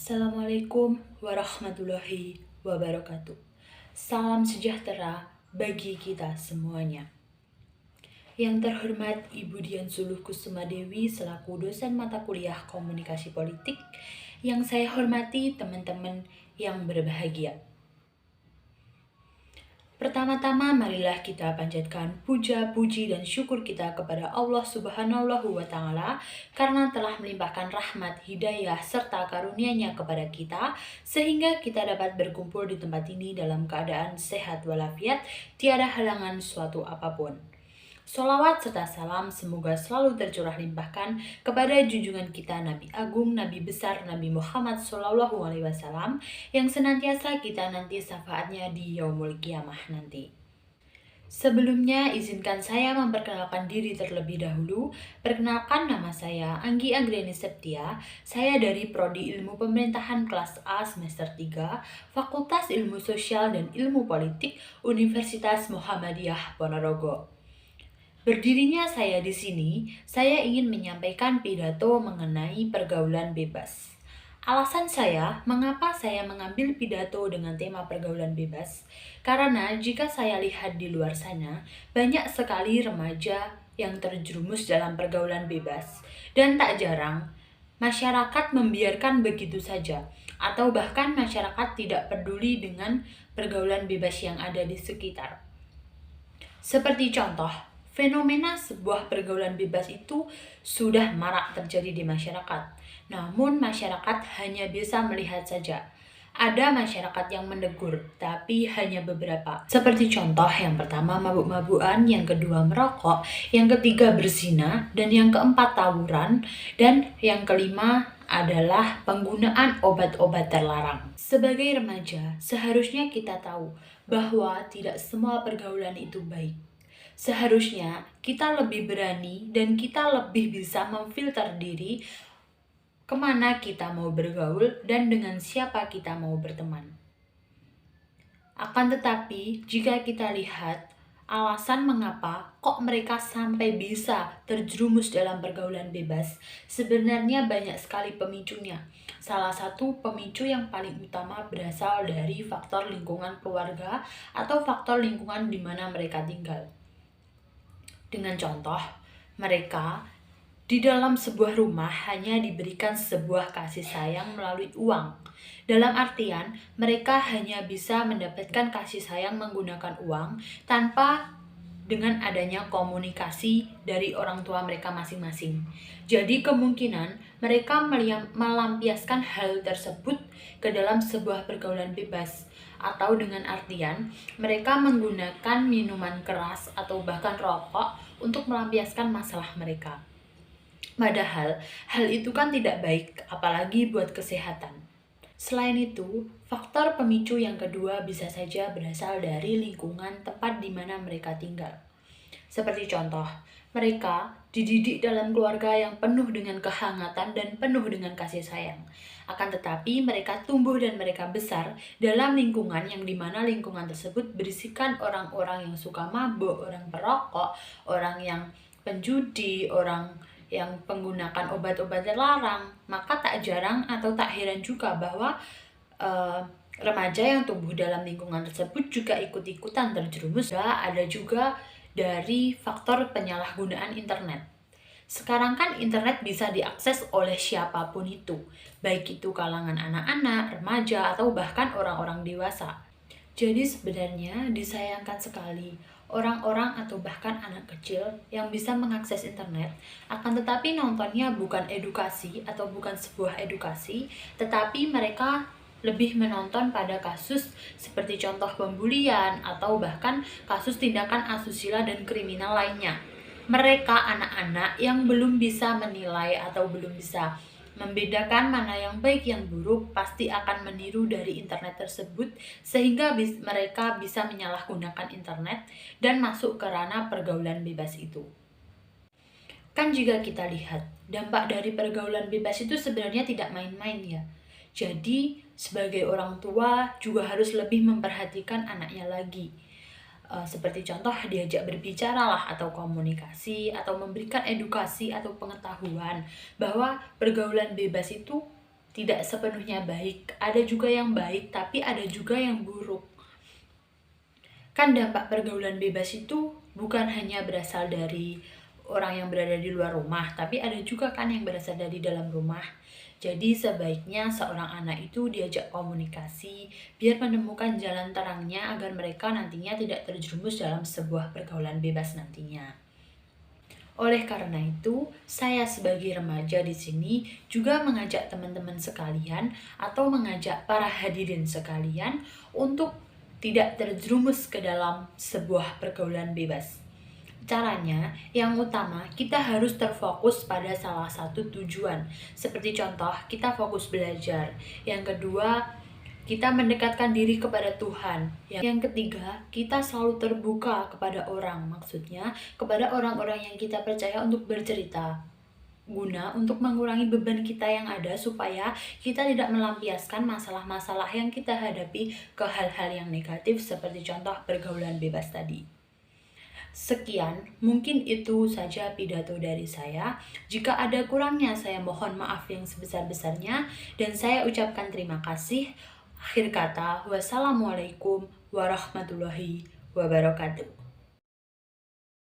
Assalamualaikum warahmatullahi wabarakatuh. Salam sejahtera bagi kita semuanya. Yang terhormat Ibu Dian Suluh Kusuma Dewi selaku dosen mata kuliah Komunikasi Politik, yang saya hormati teman-teman yang berbahagia. Pertama-tama marilah kita panjatkan puja, puji, dan syukur kita kepada Allah Subhanahu wa Ta'ala karena telah melimpahkan rahmat, hidayah, serta karunia-Nya kepada kita sehingga kita dapat berkumpul di tempat ini dalam keadaan sehat walafiat, tiada halangan suatu apapun. Sholawat serta salam semoga selalu tercurah limpahkan kepada junjungan kita Nabi Agung, Nabi Besar, Nabi Muhammad SAW yang senantiasa kita nanti syafaatnya di Yaumul Qiyamah nanti. Sebelumnya, izinkan saya memperkenalkan diri terlebih dahulu. Perkenalkan, nama saya Anggi Anggreni Septia. Saya dari Prodi Ilmu Pemerintahan kelas A semester 3, Fakultas Ilmu Sosial dan Ilmu Politik, Universitas Muhammadiyah Ponorogo. Berdirinya saya di sini, saya ingin menyampaikan pidato mengenai pergaulan bebas. Alasan saya mengapa saya mengambil pidato dengan tema pergaulan bebas, karena jika saya lihat di luar sana, banyak sekali remaja yang terjerumus dalam pergaulan bebas, dan tak jarang masyarakat membiarkan begitu saja, atau bahkan masyarakat tidak peduli dengan pergaulan bebas yang ada di sekitar. Seperti contoh, fenomena sebuah pergaulan bebas itu sudah marak terjadi di masyarakat. Namun masyarakat hanya bisa melihat saja. Ada masyarakat yang menegur, tapi hanya beberapa. Seperti contoh yang pertama mabuk-mabukan, yang kedua merokok, yang ketiga berzina, dan yang keempat tawuran, dan yang kelima adalah penggunaan obat-obat terlarang. Sebagai remaja, seharusnya kita tahu bahwa tidak semua pergaulan itu baik. Seharusnya kita lebih berani dan kita lebih bisa memfilter diri kemana kita mau bergaul dan dengan siapa kita mau berteman. Akan tetapi, jika kita lihat alasan mengapa kok mereka sampai bisa terjerumus dalam pergaulan bebas, sebenarnya banyak sekali pemicunya. Salah satu pemicu yang paling utama berasal dari faktor lingkungan keluarga atau faktor lingkungan di mana mereka tinggal. Dengan contoh, mereka di dalam sebuah rumah hanya diberikan sebuah kasih sayang melalui uang. Dalam artian, mereka hanya bisa mendapatkan kasih sayang menggunakan uang tanpa dengan adanya komunikasi dari orang tua mereka masing-masing. Jadi kemungkinan mereka melampiaskan hal tersebut ke dalam sebuah pergaulan bebas, atau dengan artian mereka menggunakan minuman keras atau bahkan rokok untuk melampiaskan masalah mereka. Padahal hal itu kan tidak baik, apalagi buat kesehatan. Selain itu, faktor pemicu yang kedua bisa saja berasal dari lingkungan tempat di mana mereka tinggal. Seperti contoh, mereka dididik dalam keluarga yang penuh dengan kehangatan dan penuh dengan kasih sayang. Akan tetapi mereka tumbuh dan mereka besar dalam lingkungan yang dimana lingkungan tersebut berisikan orang-orang yang suka mabuk, orang perokok, orang yang penjudi, orang yang menggunakan obat-obat terlarang. Maka tak jarang atau tak heran juga bahwa remaja yang tumbuh dalam lingkungan tersebut juga ikut-ikutan terjerumus. Ada juga dari faktor penyalahgunaan internet. Sekarang kan internet bisa diakses oleh siapapun itu, baik itu kalangan anak-anak, remaja, atau bahkan orang-orang dewasa. Jadi sebenarnya disayangkan sekali orang-orang atau bahkan anak kecil yang bisa mengakses internet, akan tetapi nontonnya bukan edukasi atau bukan sebuah edukasi, tetapi mereka lebih menonton pada kasus seperti contoh pembulian atau bahkan kasus tindakan asusila dan kriminal lainnya. Mereka anak-anak yang belum bisa menilai atau belum bisa membedakan mana yang baik yang buruk pasti akan meniru dari internet tersebut sehingga mereka bisa menyalahgunakan internet dan masuk ke ranah pergaulan bebas itu. Kan jika kita lihat, dampak dari pergaulan bebas itu sebenarnya tidak main-main ya. Jadi sebagai orang tua juga harus lebih memperhatikan anaknya lagi. Seperti contoh diajak berbicara lah atau komunikasi atau memberikan edukasi atau pengetahuan bahwa pergaulan bebas itu tidak sepenuhnya baik. Ada juga yang baik, tapi ada juga yang buruk. Kan dampak pergaulan bebas itu bukan hanya berasal dari orang yang berada di luar rumah, tapi ada juga kan yang berasal dari dalam rumah. Jadi sebaiknya seorang anak itu diajak komunikasi biar menemukan jalan terangnya agar mereka nantinya tidak terjerumus dalam sebuah pergaulan bebas nantinya. Oleh karena itu, saya sebagai remaja di sini juga mengajak teman-teman sekalian atau mengajak para hadirin sekalian untuk tidak terjerumus ke dalam sebuah pergaulan bebas. Caranya, yang utama kita harus terfokus pada salah satu tujuan. Seperti contoh, kita fokus belajar. Yang kedua, kita mendekatkan diri kepada Tuhan. Yang ketiga, kita selalu terbuka kepada orang. Maksudnya, kepada orang-orang yang kita percaya untuk bercerita. Guna untuk mengurangi beban kita yang ada supaya kita tidak melampiaskan masalah-masalah yang kita hadapi ke hal-hal yang negatif seperti contoh pergaulan bebas tadi. Sekian, mungkin itu saja pidato dari saya. Jika ada kurangnya, saya mohon maaf yang sebesar-besarnya, dan saya ucapkan terima kasih. Akhir kata, wassalamualaikum warahmatullahi wabarakatuh.